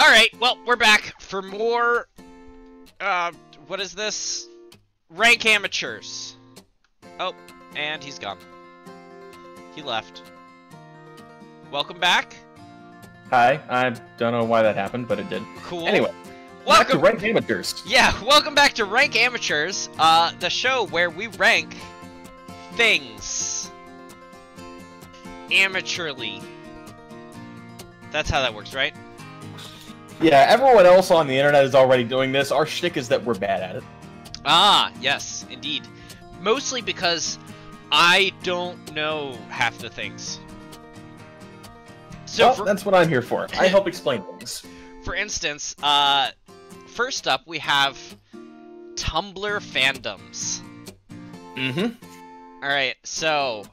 Alright, well, we're back for more, what is this? Rank amateurs. Oh, and he's gone. He left. Welcome back. Hi, I don't know why that happened, but it did. Cool. Anyway, back to Rank Amateurs. Yeah, welcome back to Rank Amateurs, the show where we rank things amateurly. That's how that works, right? Yeah, everyone else on the internet is already doing this. Our shtick is that we're bad at it. Ah, yes, indeed. Mostly because I don't know half the things. So well, that's what I'm here for. I help explain things. For instance, first up we have Tumblr Fandoms. Mm-hmm. Alright, so,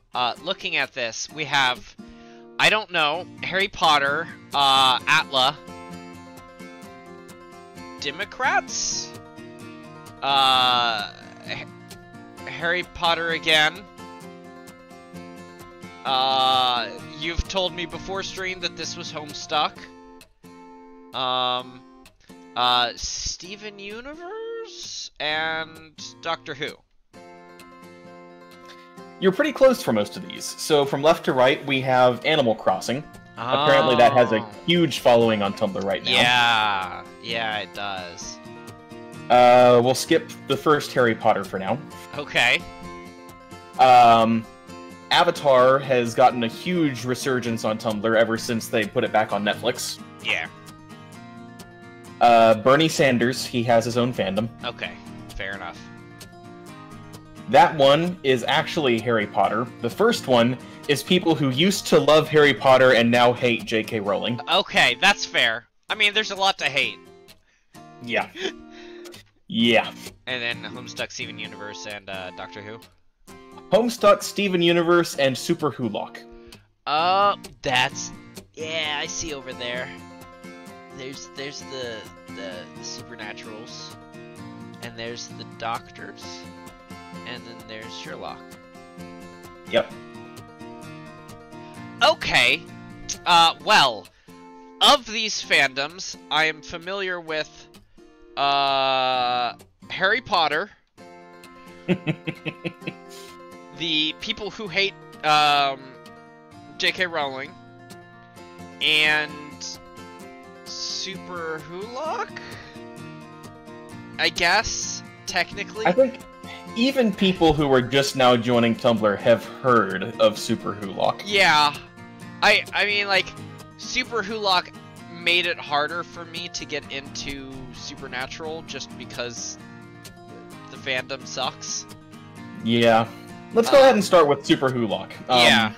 looking at this, we have, I don't know, Harry Potter, Atla, Democrats? Harry Potter again. You've told me before stream that this was Homestuck. Steven Universe and Doctor Who. You're pretty close for most of these. So from left to right, we have Animal Crossing. Oh. Apparently that has a huge following on Tumblr right now. Yeah, it does. We'll skip the first Harry Potter for now. Okay. Avatar has gotten a huge resurgence on Tumblr ever since they put it back on Netflix. Yeah. Bernie Sanders, he has his own fandom. Okay, fair enough. That one is actually Harry Potter. The first one is people who used to love Harry Potter and now hate J.K. Rowling. Okay, that's fair. I mean, there's a lot to hate. Yeah. Yeah. And then Homestuck, Steven Universe, and Doctor Who. Homestuck, Steven Universe, and Super Hulock. That's... Yeah, I see over there. There's the Supernaturals. And there's the Doctors. And then there's Sherlock. Yep. Okay. Well, of these fandoms, I am familiar with, Harry Potter. The people who hate, J.K. Rowling. And Super Hulock? I guess, technically. I think even people who are just now joining Tumblr have heard of Super Hulock. Yeah. I mean, like, Super Hulock made it harder for me to get into Supernatural just because the fandom sucks. Yeah. Let's go ahead and start with Super Hulock. Yeah.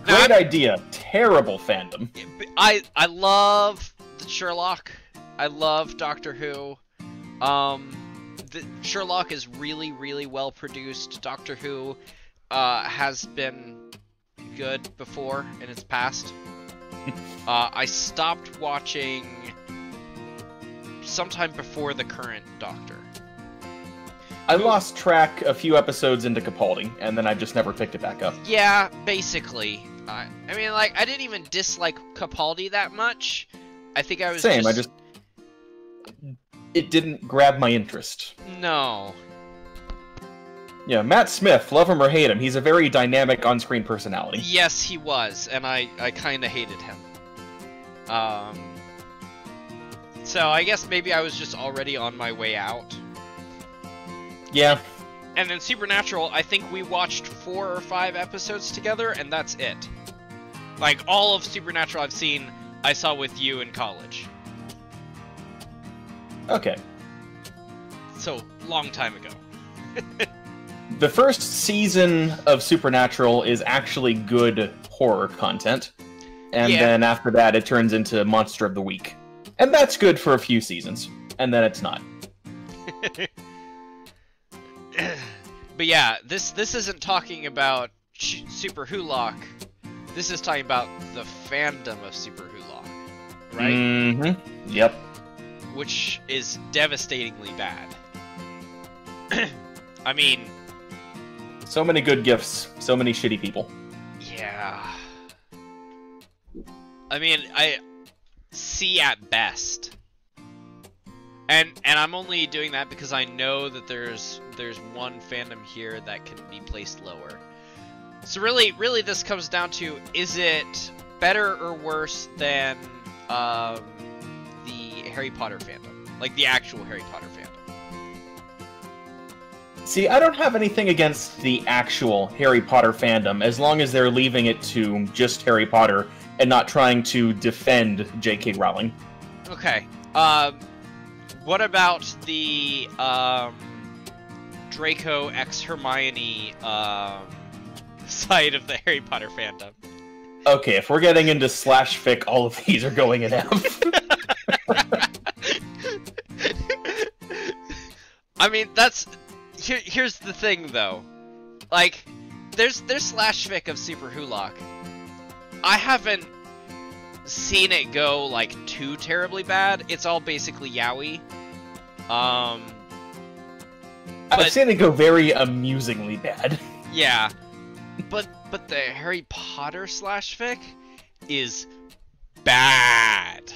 Great idea. Terrible fandom. I love the Sherlock. I love Doctor Who. The Sherlock is really, really well produced. Doctor Who has been good before in its past. I stopped watching sometime before the current Doctor. I lost track a few episodes into Capaldi, and then I just never picked it back up. Yeah, basically. I mean, like, I didn't even dislike Capaldi that much. I think I was Same, it didn't grab my interest. No. Yeah, Matt Smith, love him or hate him, he's a very dynamic on-screen personality. Yes, he was, and I kinda hated him. So I guess maybe I was just already on my way out. Yeah. And then Supernatural, I think we watched 4 or 5 episodes together, and that's it. Like, all of Supernatural I've seen, I saw with you in college. Okay. So, long time ago. The first season of Supernatural is actually good horror content. And then after that, it turns into Monster of the Week. And that's good for a few seasons. And then it's not. But yeah, this isn't talking about Super Hulock. This is talking about the fandom of Super Hulock, right? Mm-hmm. Yep. Which is devastatingly bad. I mean... So many good gifts, so many shitty people. Yeah. I mean, C at best. And I'm only doing that because I know that there's one fandom here that can be placed lower. So really this comes down to, is it better or worse than the Harry Potter fandom? Like the actual Harry Potter fandom. See, I don't have anything against the actual Harry Potter fandom, as long as they're leaving it to just Harry Potter and not trying to defend J.K. Rowling. Okay. What about the Draco x Hermione side of the Harry Potter fandom? Okay, if we're getting into slash fic, all of these are going in F. I mean, here's the thing though. Like, there's slash fic of Super Hulock. I haven't seen it go like too terribly bad. It's all basically yaoi. I've seen it go very amusingly bad. Yeah. But the Harry Potter slash fic is bad.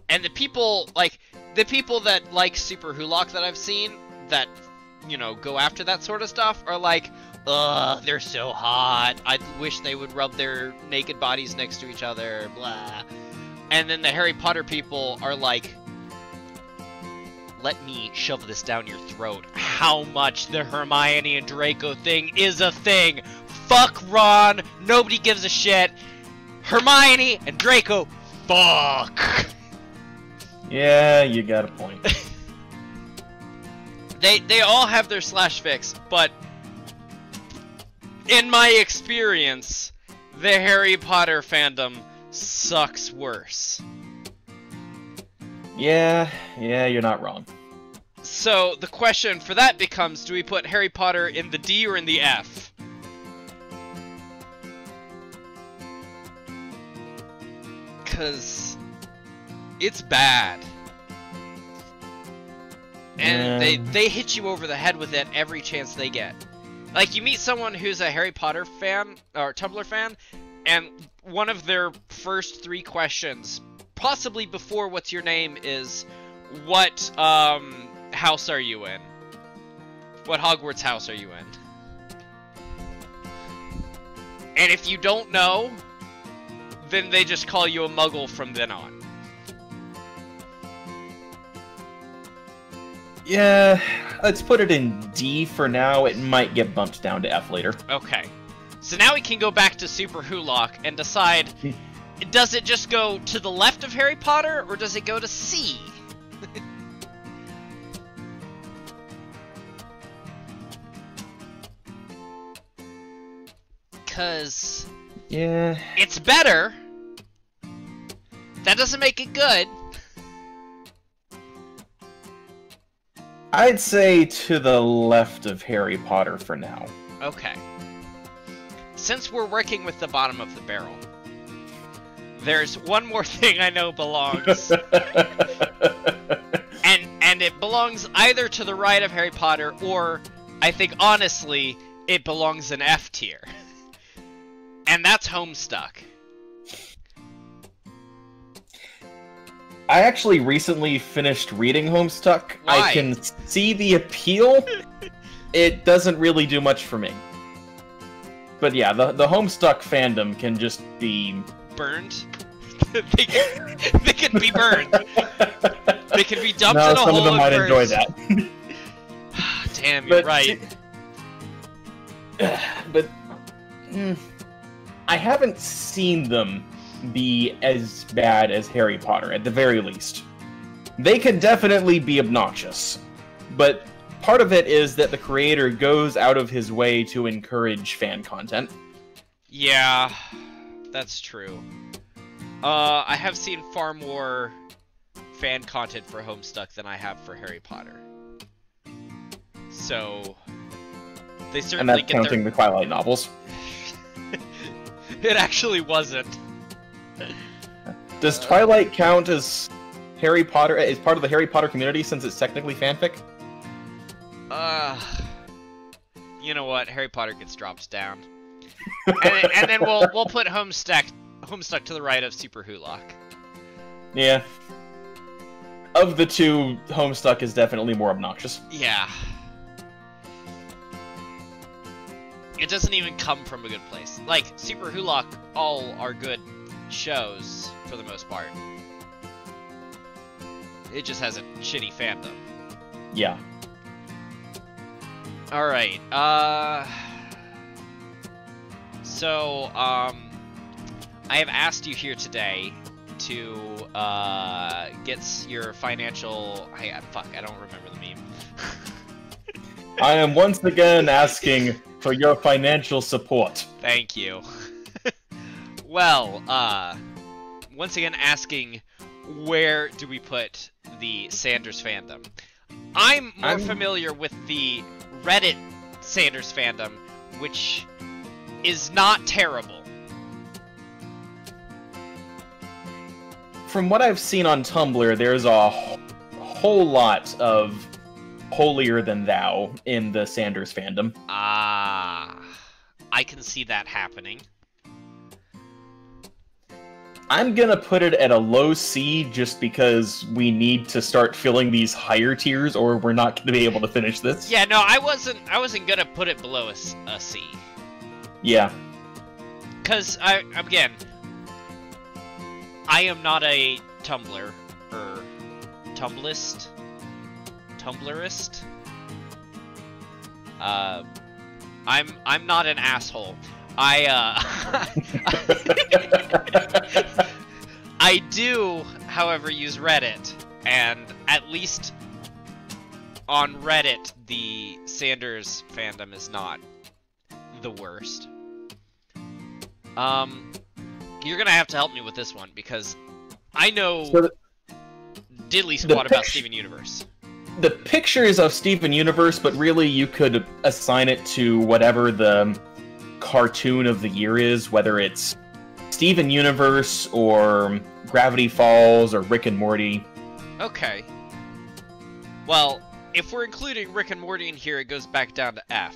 And the people that like Super Hulock that I've seen that, you know, go after that sort of stuff are like, ugh, they're so hot. I wish they would rub their naked bodies next to each other, blah. And then the Harry Potter people are like, let me shove this down your throat. How much the Hermione and Draco thing is a thing. Fuck Ron. Nobody gives a shit. Hermione and Draco, fuck. Yeah, you got a point. They all have their slash fics, but in my experience, the Harry Potter fandom sucks worse. Yeah, you're not wrong. So the question for that becomes, do we put Harry Potter in the D or in the F? Because it's bad. And they hit you over the head with it every chance they get. Like, you meet someone who's a Harry Potter fan, or Tumblr fan, and one of their first 3 questions, possibly before what's your name, is, what house are you in? What Hogwarts house are you in? And if you don't know, then they just call you a muggle from then on. Yeah, let's put it in D for now. It might get bumped down to F later. Okay. So now we can go back to Super Hulock and decide, does it just go to the left of Harry Potter, or does it go to C? Because... yeah, it's better. That doesn't make it good. I'd say to the left of Harry Potter for now. Okay. Since we're working with the bottom of the barrel, there's one more thing I know belongs. and it belongs either to the right of Harry Potter, or, I think honestly, it belongs in F tier. And that's Homestuck. I actually recently finished reading Homestuck. Why? I can see the appeal. It doesn't really do much for me. But yeah, the Homestuck fandom can just be... burned? they can be burned. They can be dumped in a hole. Some of them might enjoy that. Damn, you're right. But... I haven't seen them be as bad as Harry Potter, at the very least. They can definitely be obnoxious, but part of it is that the creator goes out of his way to encourage fan content. Yeah, that's true. I have seen far more fan content for Homestuck than I have for Harry Potter. So, they certainly and that's get counting the Twilight novels. It actually wasn't. Does Twilight count as Harry Potter, as part of the Harry Potter community, since it's technically fanfic? You know what? Harry Potter gets dropped down. and then we'll put Homestuck to the right of Super Hulock. Yeah. Of the two, Homestuck is definitely more obnoxious. Yeah. It doesn't even come from a good place. Like, Super Hulock all are good shows, for the most part. It just has a shitty fandom. Yeah. Alright, So, I have asked you here today to, get your financial... fuck, I don't remember the meme. I am once again asking for your financial support. Thank you. Well, once again asking, where do we put the Sanders fandom? I'm more familiar with the Reddit Sanders fandom, which is not terrible. From what I've seen on Tumblr, there's a whole lot of holier-than-thou in the Sanders fandom. Ah, I can see that happening. I'm gonna put it at a low C just because we need to start filling these higher tiers, or we're not gonna be able to finish this. Yeah, no, I wasn't gonna put it below a C. Yeah. Cause I am not a Tumblr or Tumblrist. I'm not an asshole. I do, however, use Reddit, and at least on Reddit, the Sanders fandom is not the worst. You're gonna have to help me with this one, because I know diddly squat about Steven Universe. The pictures of Steven Universe, but really you could assign it to whatever the cartoon of the year is, whether it's Steven Universe or Gravity Falls or Rick and Morty. Okay. Well, if we're including Rick and Morty in here, it goes back down to F.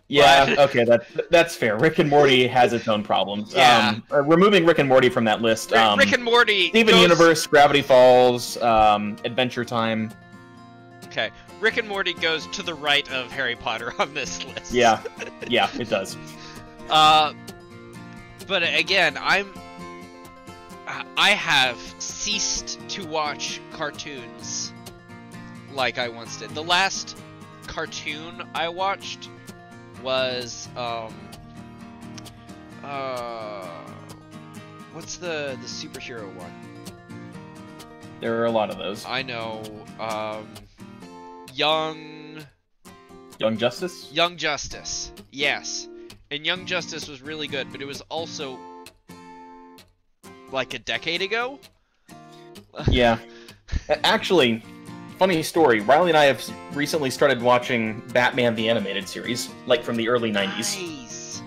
Yeah, but... okay, that's fair. Rick and Morty has its own problems. Yeah. Removing Rick and Morty from that list. Rick and Morty Steven Universe, Gravity Falls, Adventure Time. Okay, Rick and Morty goes to the right of Harry Potter on this list. Yeah, yeah, it does. But again, I have ceased to watch cartoons like I once did. The last cartoon I watched was, what's the superhero one? There are a lot of those. I know, Young Justice? Young Justice, yes. And Young Justice was really good, but it was also like a decade ago? Yeah. Actually, funny story, Riley and I have recently started watching Batman the Animated Series, like from the early 90s. Nice.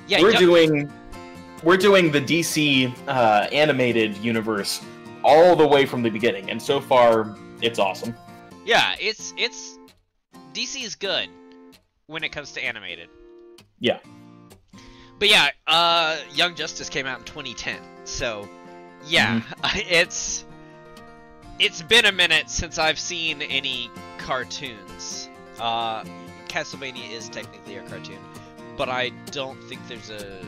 Yeah, we're doing the DC animated universe all the way from the beginning, and so far it's awesome. Yeah, it's DC is good when it comes to animated. Yeah. But yeah, Young Justice came out in 2010, so yeah, it's been a minute since I've seen any cartoons. Castlevania is technically a cartoon, but I don't think there's a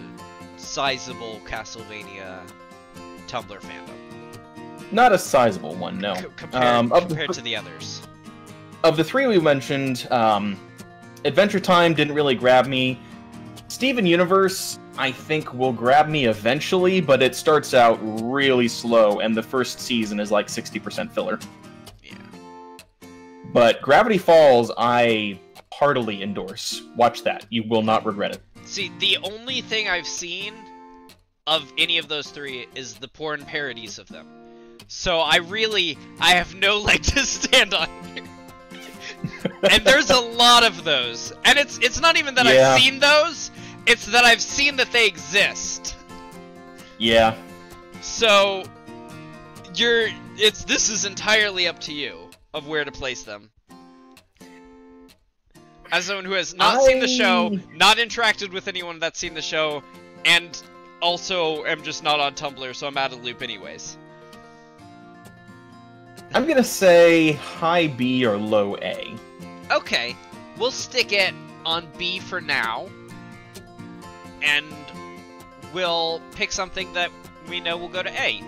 sizable Castlevania Tumblr fandom. Not a sizable one, no. Compared to the others. Of the three we mentioned, Adventure Time didn't really grab me. Steven Universe, I think, will grab me eventually, but it starts out really slow, and the first season is like 60% filler. Yeah. But Gravity Falls, I heartily endorse. Watch that. You will not regret it. See, the only thing I've seen of any of those three is the porn parodies of them. So I have no leg to stand on here. And there's a lot of those. And it's not even that I've seen those, it's that I've seen that they exist. Yeah. So this is entirely up to you of where to place them. As someone who has not seen the show, not interacted with anyone that's seen the show, and also am just not on Tumblr, so I'm out of the loop anyways. I'm gonna say high B or low A. Okay, we'll stick it on B for now, and we'll pick something that we know will go to A,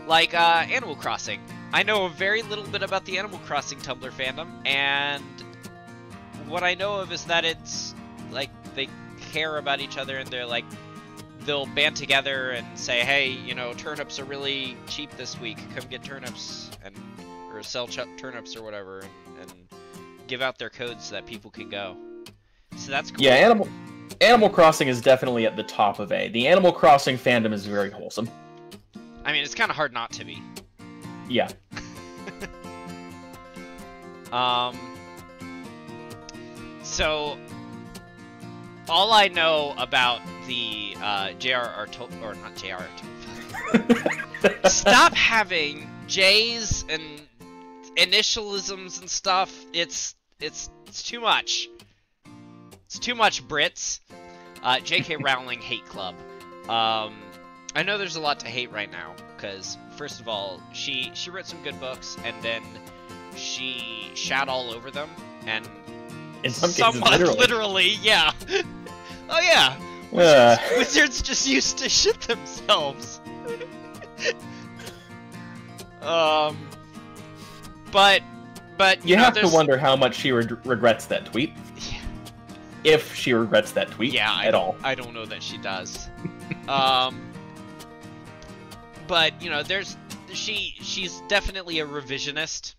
like Animal Crossing. I know a very little bit about the Animal Crossing Tumblr fandom, and what I know of is that it's like they care about each other, and they're like, they'll band together and say, hey, you know, turnips are really cheap this week, come get turnips, and or sell turnips or whatever, and give out their codes so that people can go. So that's cool. Yeah, Animal Crossing is definitely at the top of A. The Animal Crossing fandom is very wholesome. I mean, it's kind of hard not to be. Yeah. So all I know about the J.R.R. or not J.R.R. Stop having J's and initialisms and stuff. It's too much. It's too much, Brits. J.K. Rowling hate club. I know there's a lot to hate right now because first of all, she wrote some good books and then she shat all over them, and in some somewhat cases, literally, yeah. Oh yeah. Wizards just used to shit themselves. But you have to wonder how much she regrets that tweet. Yeah. If she regrets that tweet, at all. I don't know that she does. But you know, she's definitely a revisionist.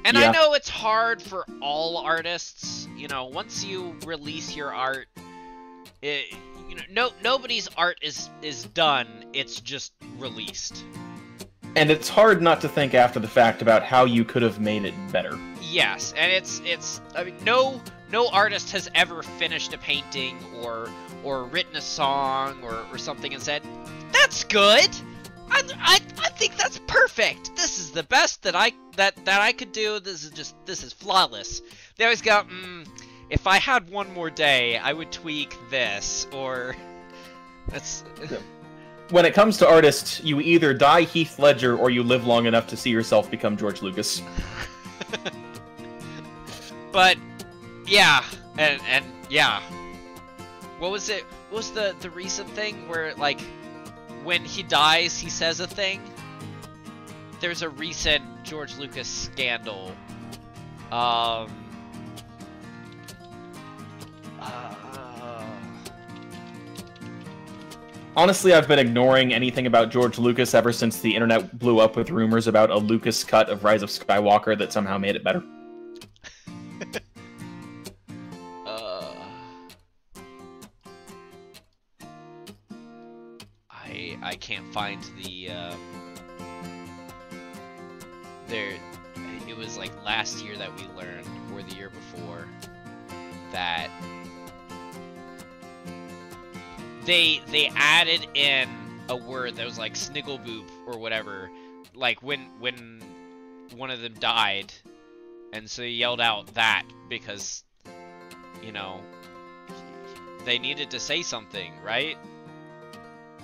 And yeah. I know it's hard for all artists, you know, once you release your art, nobody's art is done, it's just released. And it's hard not to think after the fact about how you could have made it better. Yes, and it's I mean, no artist has ever finished a painting or written a song or something and said, that's good! I think that's perfect. This is the best that I could do. This is flawless. They always go, if I had one more day, I would tweak this, or that's. When it comes to artists, you either die Heath Ledger or you live long enough to see yourself become George Lucas. But yeah, and yeah. What was it? What was the recent thing where like, when he dies, he says a thing? There's a recent George Lucas scandal. Honestly, I've been ignoring anything about George Lucas ever since the internet blew up with rumors about a Lucas cut of Rise of Skywalker that somehow made it better. I can't find the, it was like last year that we learned, or the year before, that they added in a word that was like sniggleboop or whatever, like when one of them died, and so they yelled out that because, you know, they needed to say something, right?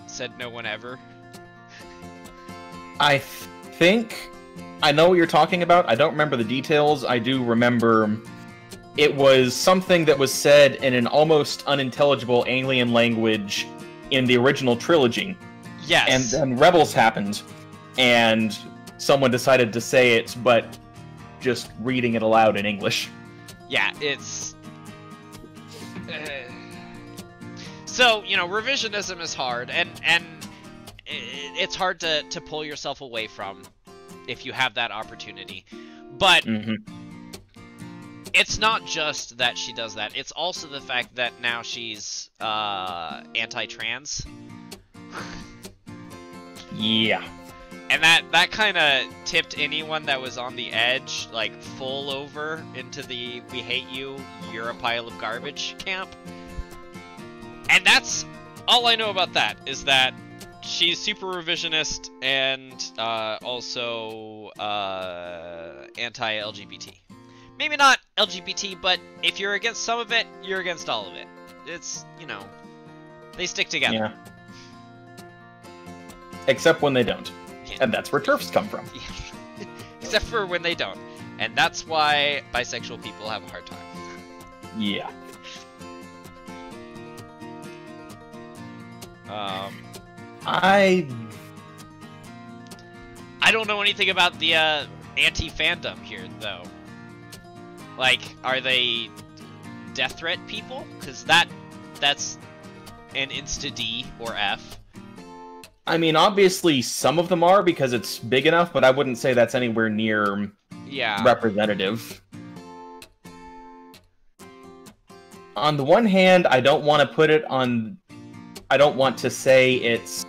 Said no one ever. I think I know what you're talking about. I don't remember the details. I do remember it was something that was said in an almost unintelligible alien language in the original trilogy. Yes. And then Rebels happened, and someone decided to say it, but just reading it aloud in English. Yeah, it's... So, you know, revisionism is hard, and it's hard to pull yourself away from if you have that opportunity. But it's not just that she does that. It's also the fact that now she's anti-trans. Yeah. And that kind of tipped anyone that was on the edge, like, full over into the we hate you, you're a pile of garbage camp. And that's all I know about that, is that she's super revisionist and also anti-LGBT. Maybe not LGBT, but if you're against some of it, you're against all of it. It's, you know, they stick together. Yeah. Except when they don't. Yeah. And that's where TERFs come from. except for when they don't. And that's why bisexual people have a hard time. Yeah. I don't know anything about the anti-fandom here, though. Like, are they death threat people? Because that's an insta-D or F. I mean, obviously some of them are because it's big enough, but I wouldn't say that's anywhere near representative. On the one hand, I don't want to put it on... I don't want to say it's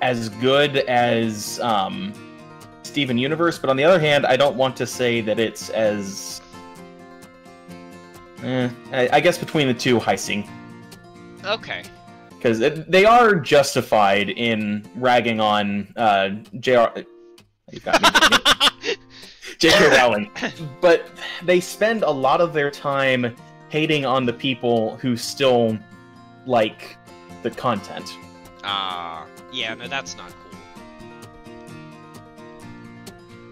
as good as Steven Universe, but on the other hand, I don't want to say that it's as... I guess between the two, Heising. Okay. Because they are justified in ragging on J.R. You got me. J.K. Rowling. But they spend a lot of their time hating on the people who still like the content. Yeah, no, that's not cool.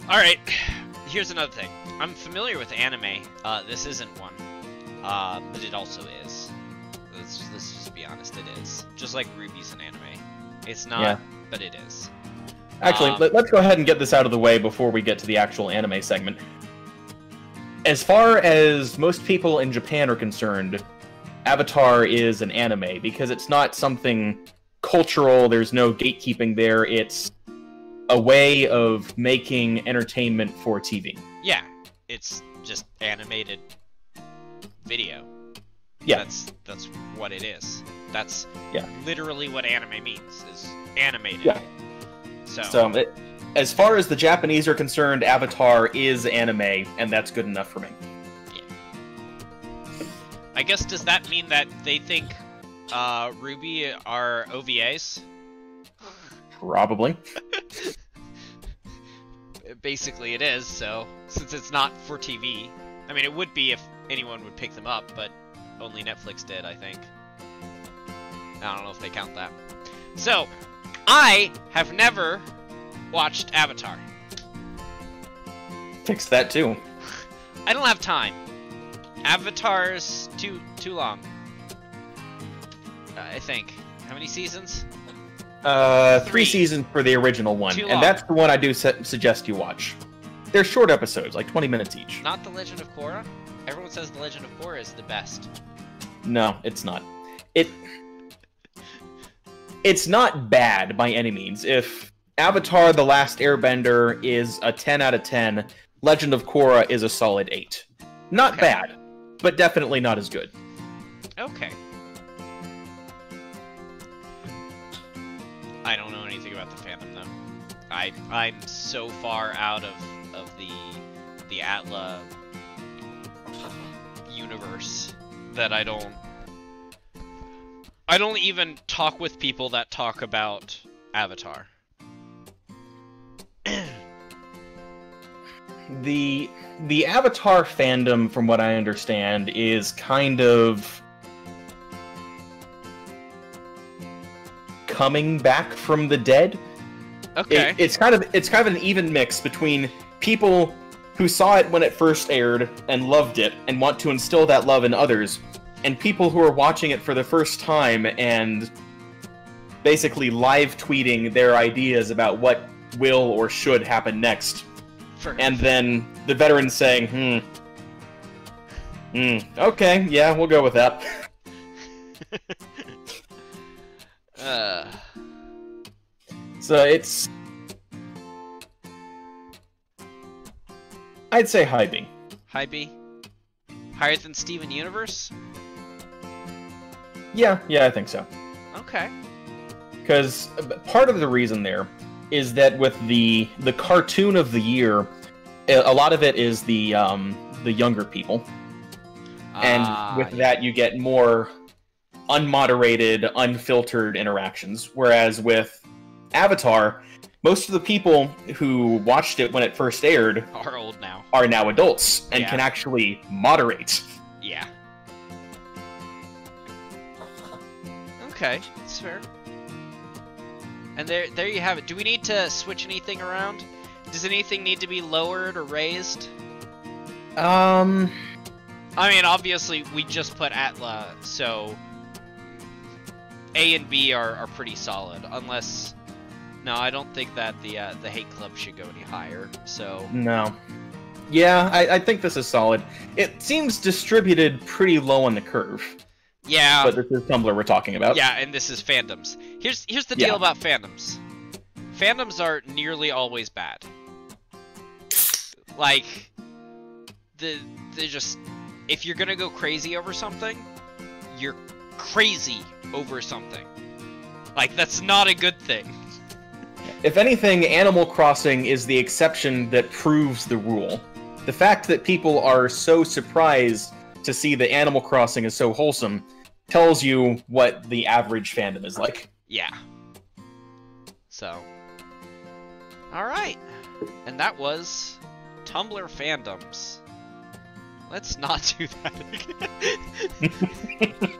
Alright, here's another thing. I'm familiar with anime. This isn't one. But it also is. Let's just be honest, it is. Just like Ruby's an anime. It's not, but it is. Actually, let's go ahead and get this out of the way before we get to the actual anime segment. As far as most people in Japan are concerned, Avatar is an anime, because it's not something cultural, there's no gatekeeping there, it's a way of making entertainment for TV. Yeah, it's just animated video. Yeah. That's what it is. That's yeah. literally what anime means, is animated. Yeah. So as far as the Japanese are concerned, Avatar is anime, and that's good enough for me. Yeah. I guess, does that mean that they think Ruby are OVAs? Probably. Basically it is, so, since it's not for TV. I mean, it would be if anyone would pick them up, but only Netflix did, I think. I don't know if they count that. So, I have never watched Avatar. Fix that too. I don't have time. Avatar's too long. I think. How many seasons? 3 seasons for the original one, and that's the one I do suggest you watch. They're short episodes, like 20 minutes each. Not The Legend of Korra? Everyone says The Legend of Korra is the best. No, it's not. It's not bad by any means. If Avatar The Last Airbender is a 10 out of 10, Legend of Korra is a solid 8. Not bad, but definitely not as good. Okay. I don't know anything about the fandom, though. I'm so far out of the Atla universe that I don't even talk with people that talk about Avatar. The Avatar fandom, from what I understand, is kind of coming back from the dead. Okay. It's kind of an even mix between people who saw it when it first aired and loved it and want to instill that love in others, and people who are watching it for the first time and basically live tweeting their ideas about what will or should happen next. And then the veterans saying, okay, yeah, we'll go with that. So it's... I'd say high B. High B? Higher than Steven Universe? Yeah, I think so. Okay. Because part of the reason there is that with the cartoon of the year, a lot of it is the younger people. And with that, you get more unmoderated, unfiltered interactions. Whereas with Avatar, most of the people who watched it when it first aired are old now. Are now adults and can actually moderate. Yeah. Okay, that's fair. And there you have it. Do we need to switch anything around? Does anything need to be lowered or raised? I mean, obviously, we just put Atla, so A and B are pretty solid, unless... No, I don't think that the Hate Club should go any higher, so... No. Yeah, I think this is solid. It seems distributed pretty low on the curve. Yeah. But this is Tumblr we're talking about. Yeah, and this is fandoms. Here's the deal about fandoms. Fandoms are nearly always bad. Like, they're just... If you're gonna go crazy over something, you're crazy over something. Like, that's not a good thing. If anything, Animal Crossing is the exception that proves the rule. The fact that people are so surprised to see that Animal Crossing is so wholesome tells you what the average fandom is like. Yeah. So. Alright. And that was Tumblr Fandoms. Let's not do that again.